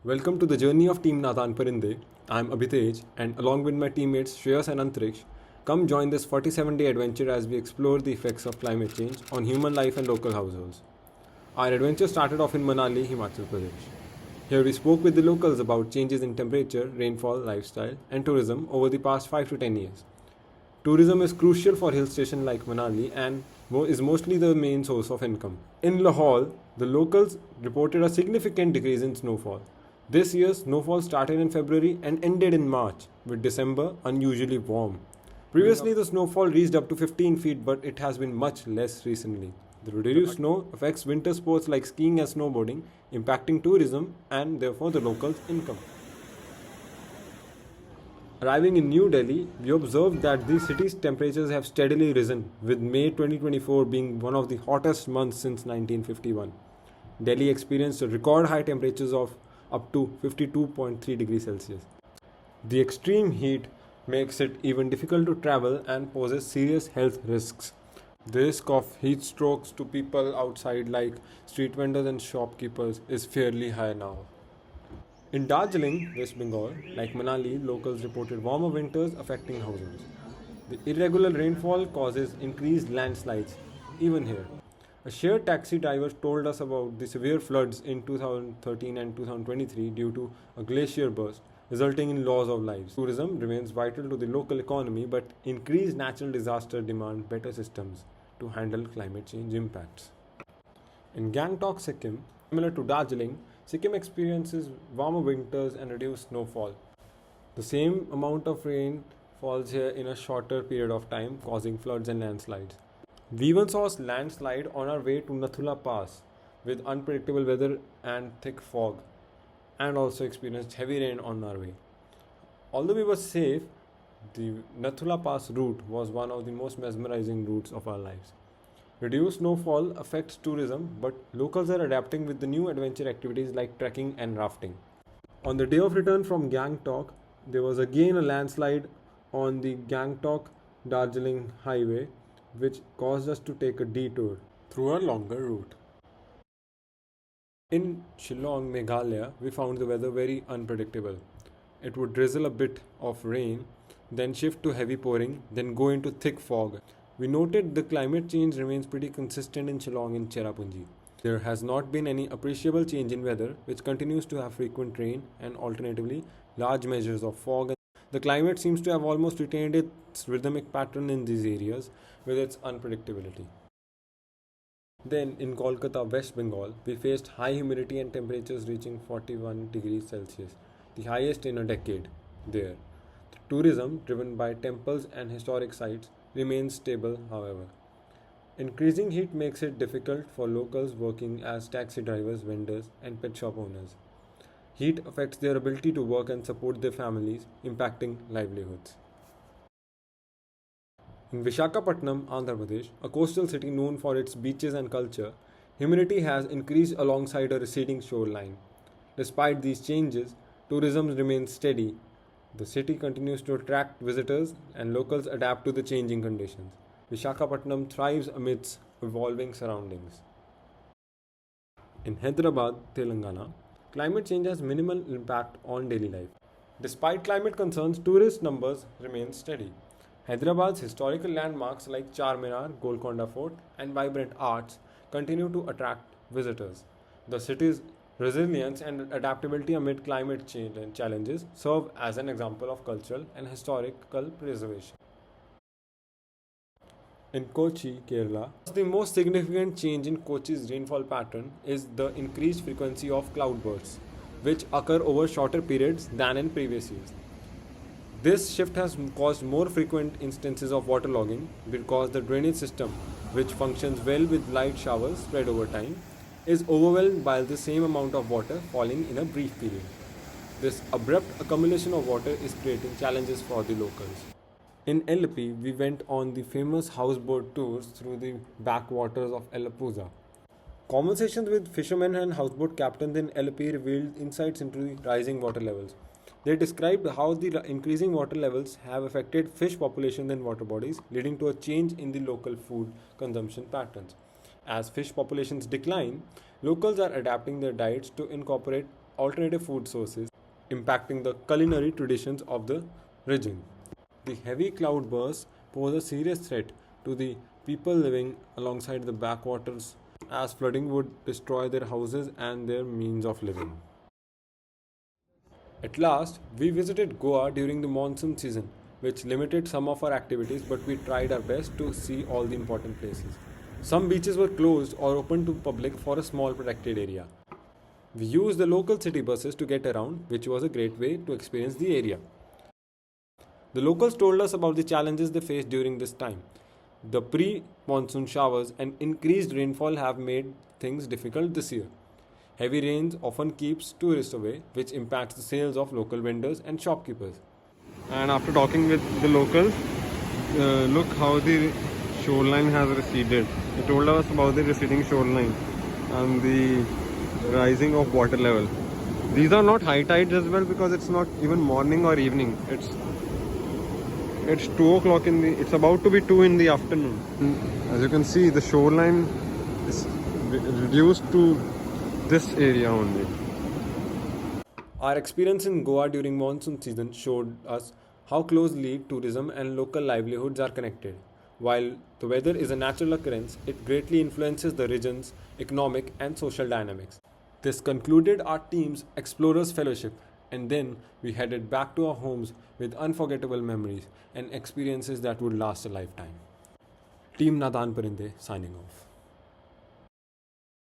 Welcome to the journey of Team Nadaan Parindey. I'm Abhitej, and along with my teammates Shreyas and Antriksh, come join this 47-day adventure as we explore the effects of climate change on human life and local households. Our adventure started off in Manali, Himachal Pradesh. Here we spoke with the locals about changes in temperature, rainfall, lifestyle, and tourism over the past 5 to 10 years. Tourism is crucial for hill stations like Manali and is mostly the main source of income. In Lahore, the locals reported a significant decrease in snowfall. This year's snowfall started in February and ended in March, with December unusually warm. Previously, the snowfall reached up to 15 feet, but it has been much less recently. The reduced snow affects winter sports like skiing and snowboarding, impacting tourism and therefore the locals' income. Arriving in New Delhi, we observed that the city's temperatures have steadily risen, with May 2024 being one of the hottest months since 1951. Delhi experienced record high temperatures of up to 52.3 degrees Celsius. The extreme heat makes it even difficult to travel and poses serious health risks. The risk of heat strokes to people outside, like street vendors and shopkeepers, is fairly high now. In Darjeeling, West Bengal, like Manali, locals reported warmer winters affecting households. The irregular rainfall causes increased landslides, even here. A shared taxi driver told us about the severe floods in 2013 and 2023 due to a glacier burst, resulting in loss of lives. Tourism remains vital to the local economy, but increased natural disaster demand better systems to handle climate change impacts. In Gangtok, Sikkim, similar to Darjeeling, Sikkim experiences warmer winters and reduced snowfall. The same amount of rain falls here in a shorter period of time, causing floods and landslides. We even saw a landslide on our way to Nathula Pass with unpredictable weather and thick fog, and also experienced heavy rain on our way. Although we were safe, the Nathula Pass route was one of the most mesmerizing routes of our lives. Reduced snowfall affects tourism, but locals are adapting with the new adventure activities like trekking and rafting. On the day of return from Gangtok, there was again a landslide on the Gangtok Darjeeling highway, which caused us to take a detour through a longer route. In Shillong, Meghalaya, we found the weather very unpredictable. It would drizzle a bit of rain, then shift to heavy pouring, then go into thick fog. We noted the climate change remains pretty consistent in Shillong and Cherrapunji. There has not been any appreciable change in weather, which continues to have frequent rain and alternatively large measures of fog. The climate seems to have almost retained its rhythmic pattern in these areas with its unpredictability. Then in Kolkata, West Bengal, we faced high humidity and temperatures reaching 41 degrees Celsius, the highest in a decade there. Tourism, driven by temples and historic sites, remains stable, however. Increasing heat makes it difficult for locals working as taxi drivers, vendors, and pet shop owners. Heat affects their ability to work and support their families, impacting livelihoods. In Vishakhapatnam, Andhra Pradesh, a coastal city known for its beaches and culture, humidity has increased alongside a receding shoreline. Despite these changes, tourism remains steady. The city continues to attract visitors and locals adapt to the changing conditions. Vishakhapatnam thrives amidst evolving surroundings. In Hyderabad, Telangana, climate change has minimal impact on daily life. Despite climate concerns, tourist numbers remain steady. Hyderabad's historical landmarks like Charminar, Golconda Fort, and vibrant arts continue to attract visitors. The city's resilience and adaptability amid climate change and challenges serve as an example of cultural and historical preservation. In Kochi, Kerala, the most significant change in Kochi's rainfall pattern is the increased frequency of cloudbursts, which occur over shorter periods than in previous years. This shift has caused more frequent instances of waterlogging because the drainage system, which functions well with light showers spread over time, is overwhelmed by the same amount of water falling in a brief period. This abrupt accumulation of water is creating challenges for the locals. In LP, we went on the famous houseboat tours through the backwaters of Alappuzha. Conversations with fishermen and houseboat captains in LP revealed insights into the rising water levels. They described how the increasing water levels have affected fish populations in water bodies, leading to a change in the local food consumption patterns. As fish populations decline, locals are adapting their diets to incorporate alternative food sources, impacting the culinary traditions of the region. The heavy cloud bursts pose a serious threat to the people living alongside the backwaters, as flooding would destroy their houses and their means of living. At last, we visited Goa during the monsoon season, which limited some of our activities, but we tried our best to see all the important places. Some beaches were closed or open to public for a small protected area. We used the local city buses to get around, which was a great way to experience the area. The locals told us about the challenges they faced during this time. The pre-monsoon showers and increased rainfall have made things difficult this year. Heavy rains often keeps tourists away, which impacts the sales of local vendors and shopkeepers. And after talking with the locals, look how the shoreline has receded. They told us about the receding shoreline and the rising of water level. These are not high tides as well, because it's not even morning or evening. It's 2 o'clock it's about to be 2 in the afternoon. As you can see, the shoreline is reduced to this area only. Our experience in Goa during monsoon season showed us how closely tourism and local livelihoods are connected. While the weather is a natural occurrence, it greatly influences the region's economic and social dynamics. This concluded our team's Explorers Fellowship, and then we headed back to our homes with unforgettable memories and experiences that would last a lifetime. Team Nadaan Parindey signing off.